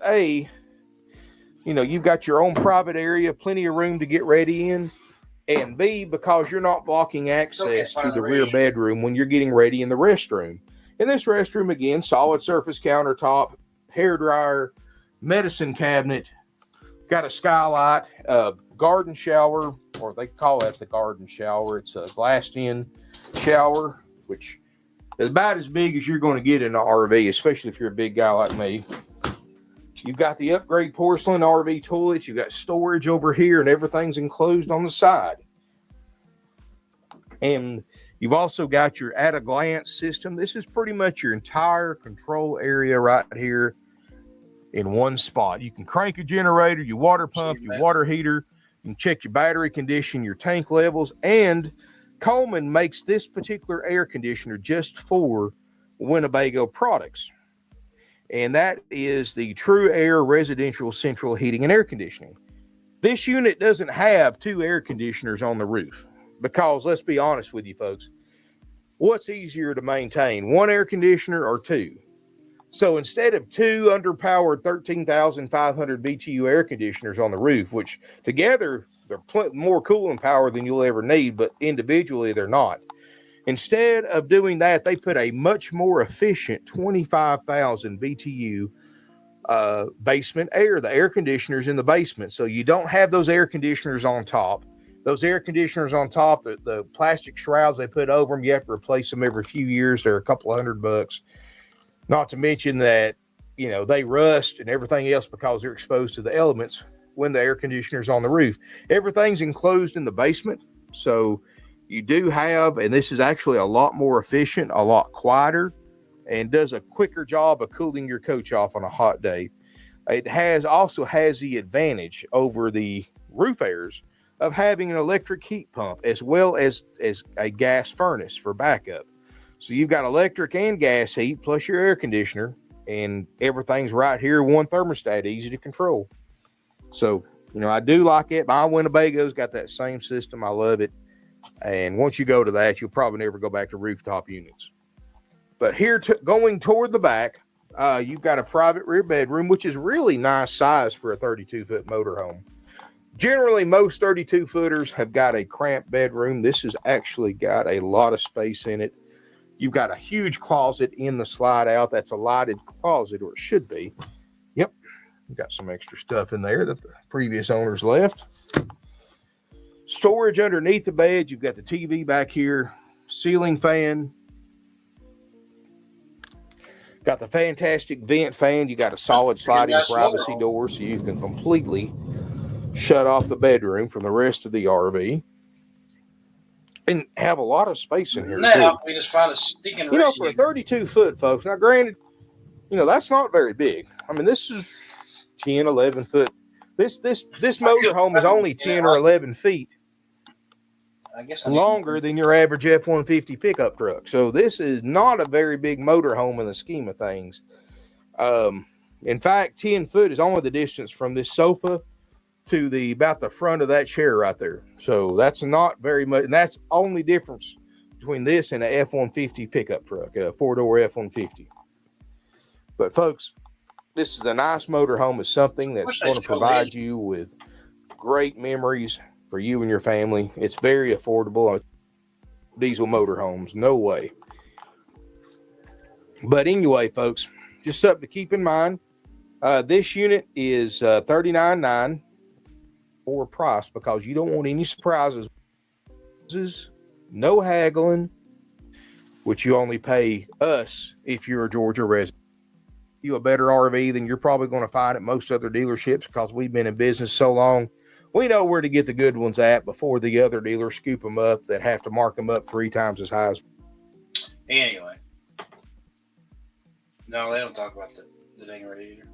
you've got your own private area, plenty of room to get ready in. And B, because you're not blocking access to the rear bedroom when you're getting ready in the restroom. In this restroom, again, solid surface countertop, hairdryer, medicine cabinet, got a skylight, garden shower, or they call that the garden shower. It's a glassed-in shower, which is about as big as you're going to get in an RV, especially if you're a big guy like me. You've got the upgrade porcelain RV toilets. You've got storage over here, and everything's enclosed on the side. And you've also got your at-a-glance system. This is pretty much your entire control area right here in one spot. You can crank your generator, your water pump, your water heater. You can check your battery condition, your tank levels. And Coleman makes this particular air conditioner just for Winnebago products. And that is the True Air Residential Central Heating and Air Conditioning. This unit doesn't have 2 air conditioners on the roof because, let's be honest with you folks, what's easier to maintain, 1 air conditioner or 2? So instead of 2 underpowered 13,500 BTU air conditioners on the roof, which together they're more cooling power than you'll ever need, but individually they're not. Instead of doing that, they put a much more efficient 25,000 BTU basement air, the air conditioners in the basement. So you don't have those air conditioners on top. Those air conditioners on top, the plastic shrouds they put over them, you have to replace them every few years. They're a couple of $100. Not to mention that, they rust and everything else because they're exposed to the elements when the air conditioner's on the roof. Everything's enclosed in the basement. So you do have, and this is actually a lot more efficient, a lot quieter, and does a quicker job of cooling your coach off on a hot day. It also has the advantage over the roof airs of having an electric heat pump as well as a gas furnace for backup. So you've got electric and gas heat plus your air conditioner, and everything's right here, one thermostat, easy to control. So, I do like it. My Winnebago's got that same system. I love it. And once you go to that, you'll probably never go back to rooftop units. But here, going toward the back, you've got a private rear bedroom, which is really nice size for a 32-foot motorhome. Generally, most 32 footers have got a cramped bedroom. This has actually got a lot of space in it. You've got a huge closet in the slide out. That's a lighted closet, or it should be. Yep. You've got some extra stuff in there that the previous owners left. Storage underneath the bed. You've got the TV back here, ceiling fan. Got the fantastic vent fan. You got a solid sliding nice privacy motorhome. door, so you can completely shut off the bedroom from the rest of the RV and have a lot of space in here Now too. we just find a stinking You know, for a radiator. 32 foot, folks. Now, granted, you know that's not very big. I mean, this is 10, 11 foot. This I could motorhome is find only it, you know, 10 or 11 feet I guess I need longer than your average F-150 pickup truck. So this is not a very big motorhome in the scheme of things. In fact, 10 foot is only the distance from this sofa to about the front of that chair right there. So that's not very much, and that's only difference between this and a F-150 pickup truck, a 4-door F-150. But folks, this is a nice motorhome. It's something that's wish they going to showed provide these. you with great memories for you and your family. It's very affordable. Diesel motorhomes, no way. But anyway, folks, just something to keep in mind. This unit is $39,900 for price because you don't want any surprises. No haggling, which you only pay us if you're a Georgia resident. You a better RV than you're probably going to find at most other dealerships because we've been in business so long. We know where to get the good ones at before the other dealers scoop them up that have to mark them up 3 times as high as. Anyway, no, they don't talk about the dang radiator.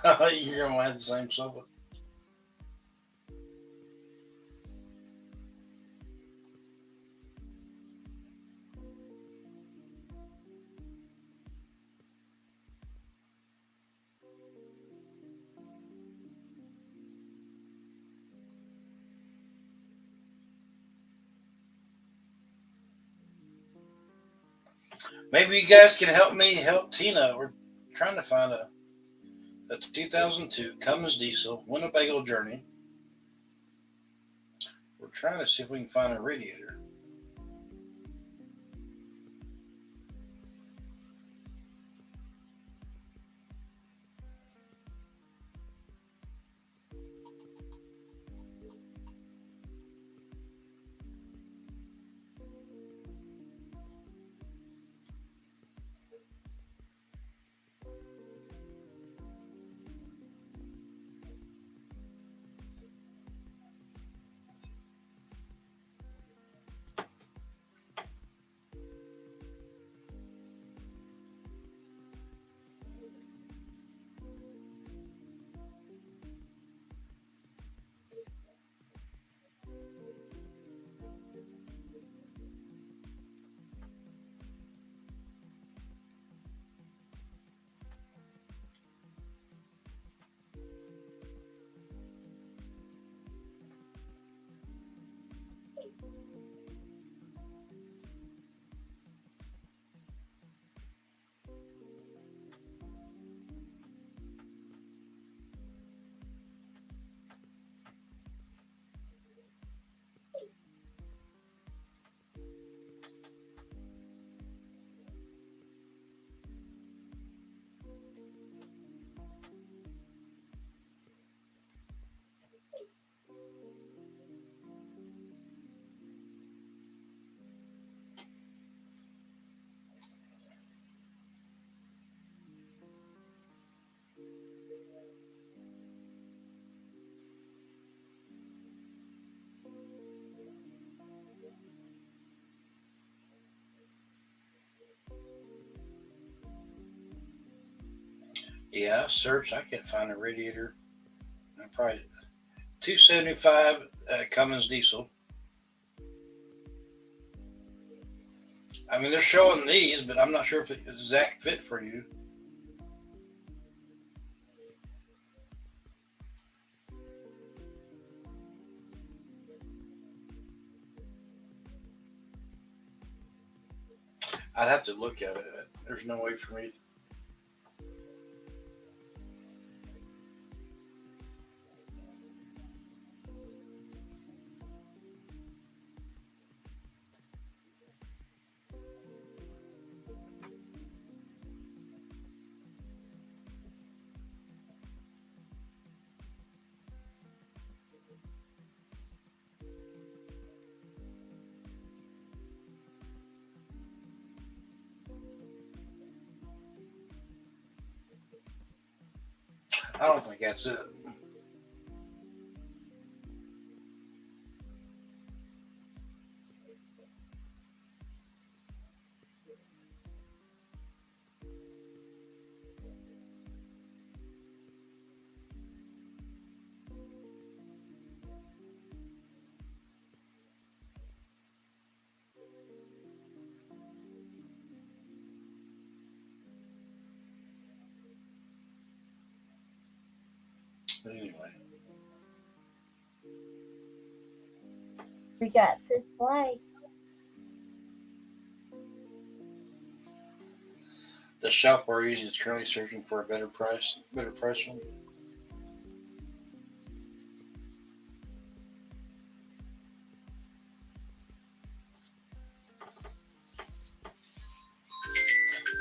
No, you're gonna have the same sofa. Maybe you guys can help me help Tina. We're trying to find a 2002 Cummins diesel Winnebago Journey. We're trying to see if we can find a radiator. Yeah, I searched. I can't find a radiator. I probably 275 Cummins diesel. I mean, they're showing these, but I'm not sure if the exact fit for you. I'd have to look at it. There's no way for me. I don't think that's it. But anyway, We got Tesday. the shop we're using is currently searching for a better price one.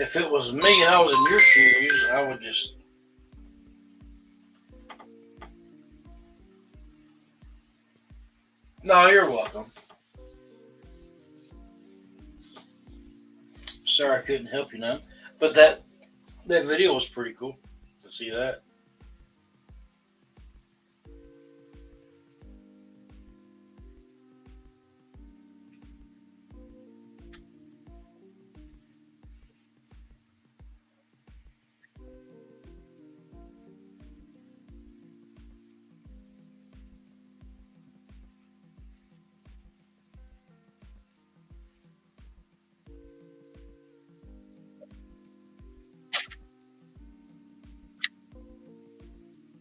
If it was me and I was in your shoes, I would just. No, you're welcome. Sorry I couldn't help you none. But that video was pretty cool to see that.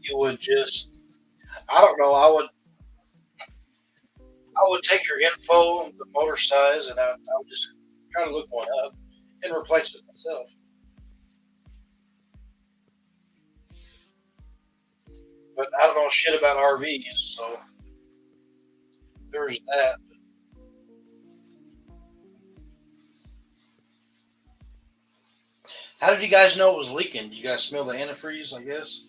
You would just, I don't know, I would take your info, the motor size, and I would just try to look one up and replace it myself. But I don't know shit about RVs, so there's that. How did you guys know it was leaking? Did you guys smell the antifreeze, I guess?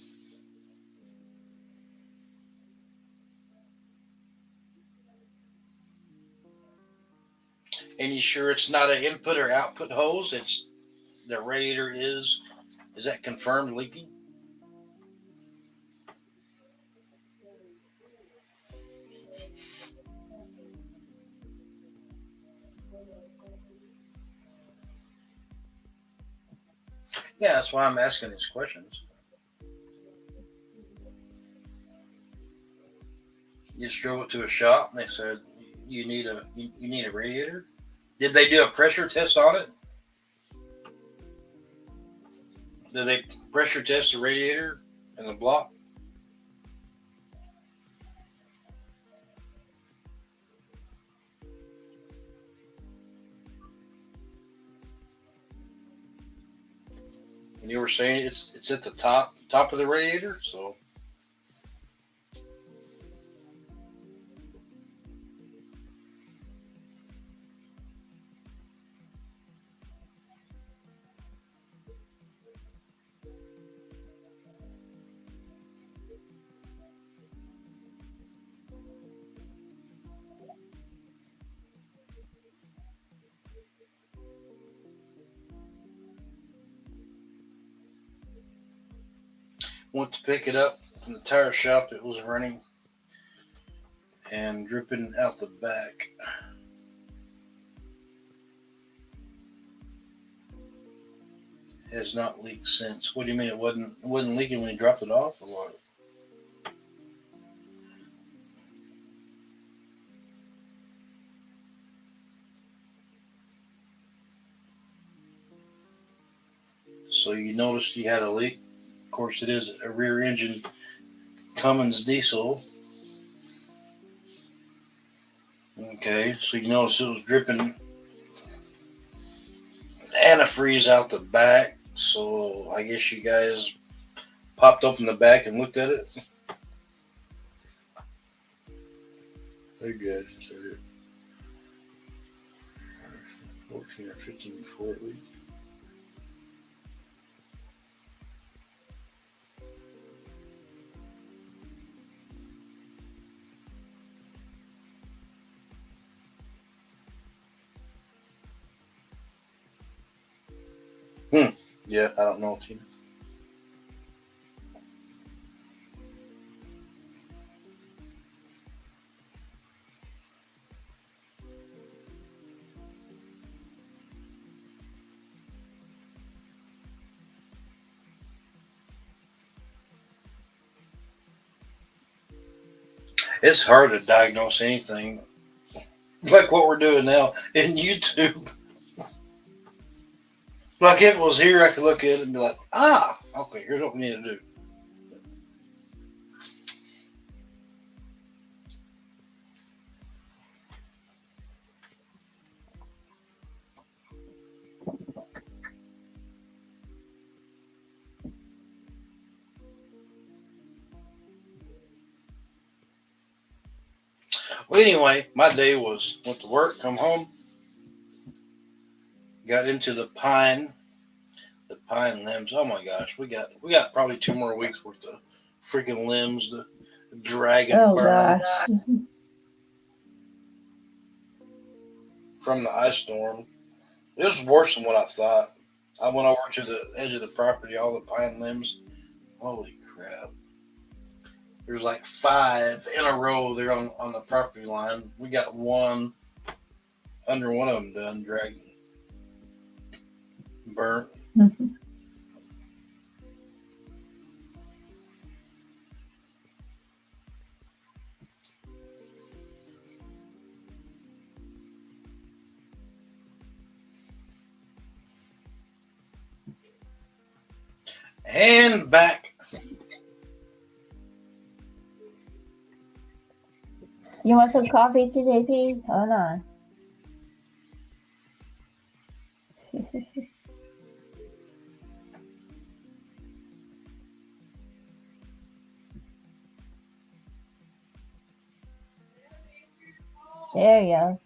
And you sure it's not an input or output hose? It's the radiator is that confirmed leaking? Yeah, that's why I'm asking these questions. You just drove it to a shop and they said you need a radiator. Did they do a pressure test on it? Did they pressure test the radiator and the block? And you were saying it's at the top of the radiator, so went to pick it up from the tire shop. It was running and dripping out the back. Has not leaked since. What do you mean it wasn't leaking when you dropped it off, or what? So you noticed you had a leak. Of course, it is a rear engine Cummins diesel. Okay, so you noticed it was dripping antifreeze out the back. So I guess you guys popped open the back and looked at it. They're good. 14 or 15 before it leaked. Yeah, I don't know, Tina. It's hard to diagnose anything like what we're doing now in YouTube. Like if it was here, I could look at it and be like, okay, here's what we need to do. Well, anyway, my day went to work, come home, got into the pine limbs. Oh my gosh, we got probably 2 more weeks worth of freaking limbs to drag and burn from the ice storm. It was worse than what I thought. I went over to the edge of the property, all the pine limbs. Holy crap. There's like 5 in a row there on the property line. We got one under one of them done, dragged, burnt. And back. You want some coffee, TJP? Hold on. There you go.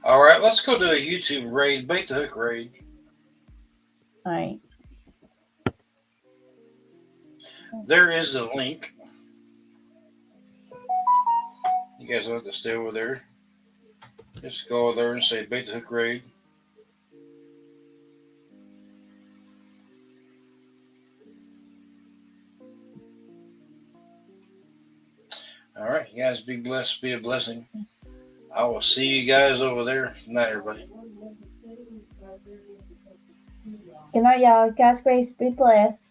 All right, let's go do a YouTube raid, bait the hook raid. All right. There is a link. You guys don't have to stay over there. Just go over there and say bait the hook raid. All right, you guys be blessed, be a blessing. I will see you guys over there. Good night, everybody. Good night, y'all. God's grace be blessed.